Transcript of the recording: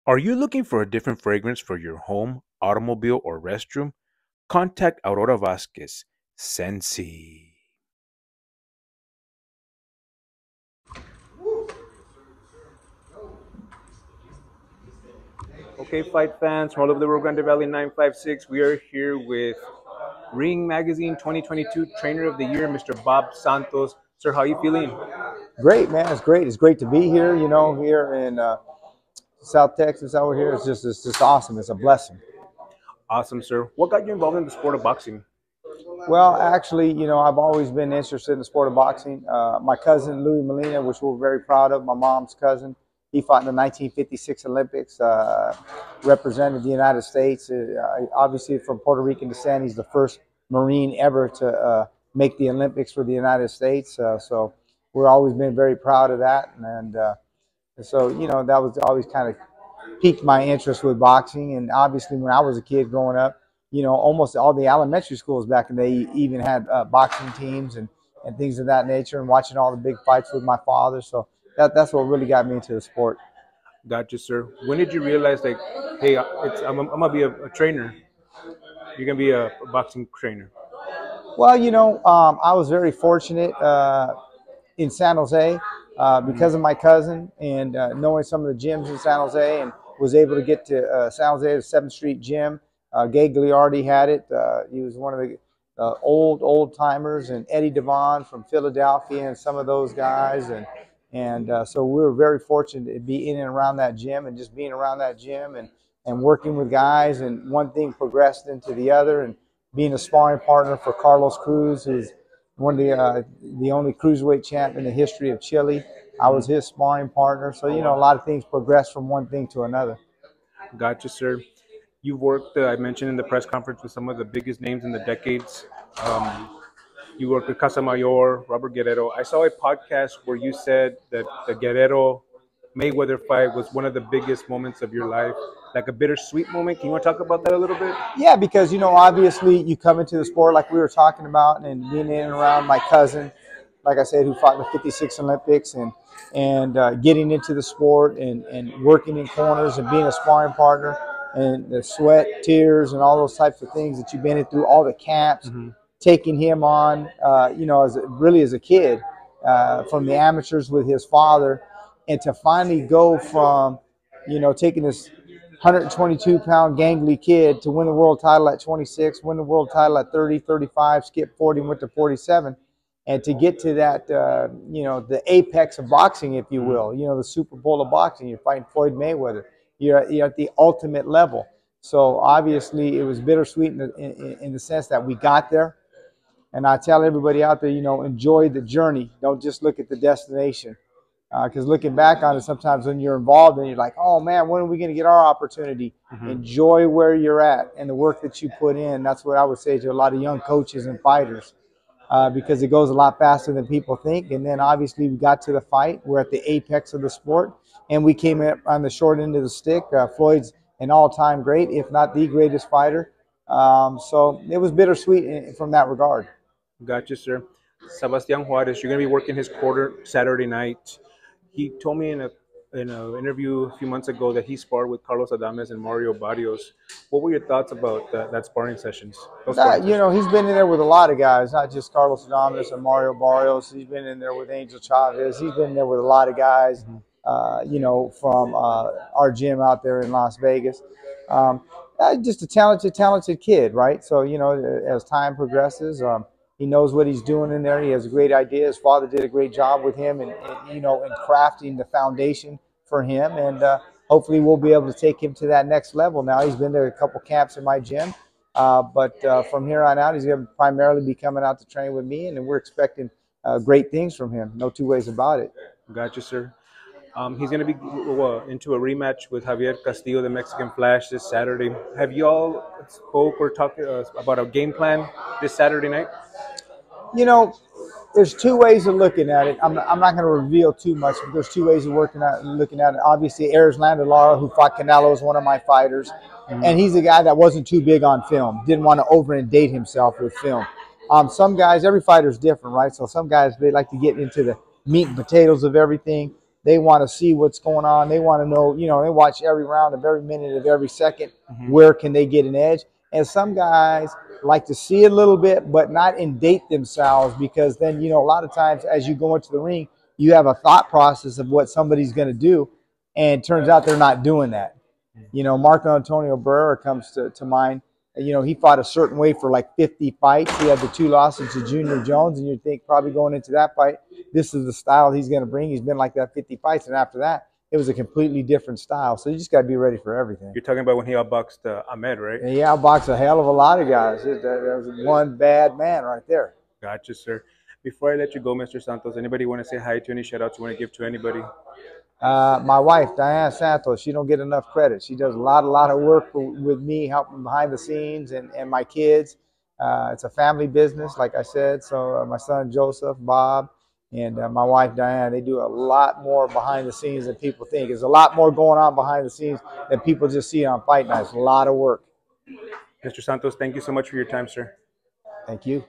Are you looking for a different fragrance for your home, automobile, or restroom? Contact Aurora Vasquez, Sensi. Okay, fight fans from all over the world, Grande Valley 956. We are here with Ring Magazine 2022 Trainer of the Year, Mr. Bob Santos. Sir, how are you feeling? Great, man. It's great. It's great to be here. Here in South Texas over here. It's just awesome. It's a blessing. Awesome, sir. What got you involved in the sport of boxing? Well, actually, I've always been interested in the sport of boxing. My cousin Louis Molina, which we're very proud of, my mom's cousin, he fought in the 1956 Olympics, represented the United States. Obviously, from Puerto Rican descent, he's the first Marine ever to make the Olympics for the United States. So we're always been very proud of that, and so that was always kind of piqued my interest with boxing. And obviously, when I was a kid growing up, almost all the elementary schools back in the day even had boxing teams and things of that nature, and watching all the big fights with my father. So that's what really got me into the sport. Gotcha, sir. When did you realize, like, hey, I'm gonna be a trainer? You're gonna be a boxing trainer. Well, I was very fortunate in San Jose because of my cousin and knowing some of the gyms in San Jose, and was able to get to San Jose, the 7th Street Gym. Gay Gliardi had it. He was one of the old timers, and Eddie Devon from Philadelphia, and some of those guys, and so we were very fortunate to be in and around that gym, and just being around that gym and working with guys, and one thing progressed into the other, and being a sparring partner for Carlos Cruz, who's one of the only cruiserweight champ in the history of Chile. I was his sparring partner, so a lot of things progressed from one thing to another. Gotcha, sir. You've worked, I mentioned in the press conference, with some of the biggest names in the decades. You worked with Casamayor, Robert Guerrero. I saw a podcast where you said that the Guerrero Mayweather fight was one of the biggest moments of your life, like a bittersweet moment. Can you want to talk about that a little bit? Yeah, because obviously you come into the sport like we were talking about, and being in and around my cousin, like I said, who fought in the '56 Olympics, and getting into the sport, and working in corners and being a sparring partner, and the sweat, tears, and all those types of things that you've been in through all the camps, taking him on, as a kid, from the amateurs with his father, and to finally go from, taking this 122-pound gangly kid to win the world title at 26, win the world title at 30, 35, skip 40, went to 47, and to get to that, the apex of boxing, if you will, the Super Bowl of boxing. You're fighting Floyd Mayweather. You're at the ultimate level. So obviously, it was bittersweet in the sense that we got there. And I tell everybody out there, enjoy the journey. Don't just look at the destination. Because looking back on it, sometimes when you're involved and you're like, oh man, when are we going to get our opportunity? Enjoy where you're at and the work that you put in. That's what I would say to a lot of young coaches and fighters, because it goes a lot faster than people think. And then obviously we got to the fight. We're at the apex of the sport, and we came up on the short end of the stick. Floyd's an all-time great, if not the greatest fighter. So it was bittersweet from that regard. Gotcha, sir. Sebastian Juarez, you're going to be working his quarter Saturday night. He told me in an interview a few months ago that he sparred with Carlos Adames and Mario Barrios. What were your thoughts about that sparring sessions? Those sparring sessions? He's been in there with a lot of guys, not just Carlos Adames and Mario Barrios. He's been in there with Angel Chavez. He's been in there with a lot of guys, from our gym out there in Las Vegas. Just a talented kid, right? So, as time progresses, he knows what he's doing in there. He has a great idea. His father did a great job with him, and in crafting the foundation for him. And hopefully, we'll be able to take him to that next level. Now, he's been to a couple camps in my gym, but from here on out, he's going to primarily be coming out to train with me, and we're expecting great things from him. No two ways about it. Gotcha, sir. He's going to be into a rematch with Javier Castillo, the Mexican Flash, this Saturday. Have you all spoke or talked about a game plan this Saturday night? There's two ways of looking at it. I'm not going to reveal too much, but there's two ways of looking at it. Obviously, Erislandy Lara, who fought Canelo, is one of my fighters, and he's a guy that wasn't too big on film, didn't want to over-indate himself with film. Some guys, every fighter is different, right? So some guys, they like to get into the meat and potatoes of everything. They want to see what's going on. They want to know, they watch every round of every minute of every second. Where can they get an edge? And some guys like to see a little bit, but not indate themselves, because then, a lot of times as you go into the ring, you have a thought process of what somebody's going to do, and it turns out they're not doing that. Marco Antonio Barrera comes to mind. He fought a certain way for like 50 fights. He had the 2 losses to Junior Jones, and you'd think probably going into that fight, this is the style he's going to bring. He's been like that 50 fights, and after that, it was a completely different style. So you just got to be ready for everything. You're talking about when he outboxed Ahmed, right? And he outboxed a hell of a lot of guys. That was one bad man right there. Gotcha, sir. Before I let you go, Mr. Santos, anybody want to say hi to, any shout-outs you want to give to anybody? My wife, Diane Santos, she don't get enough credit. She does a lot of work with me, helping behind the scenes, and my kids. It's a family business, like I said. So my son Joseph, Bob, and my wife Diane, they do a lot more behind the scenes than people think. There's a lot more going on behind the scenes than people just see on fight nights. A lot of work. Mr. Santos, thank you so much for your time, sir. Thank you.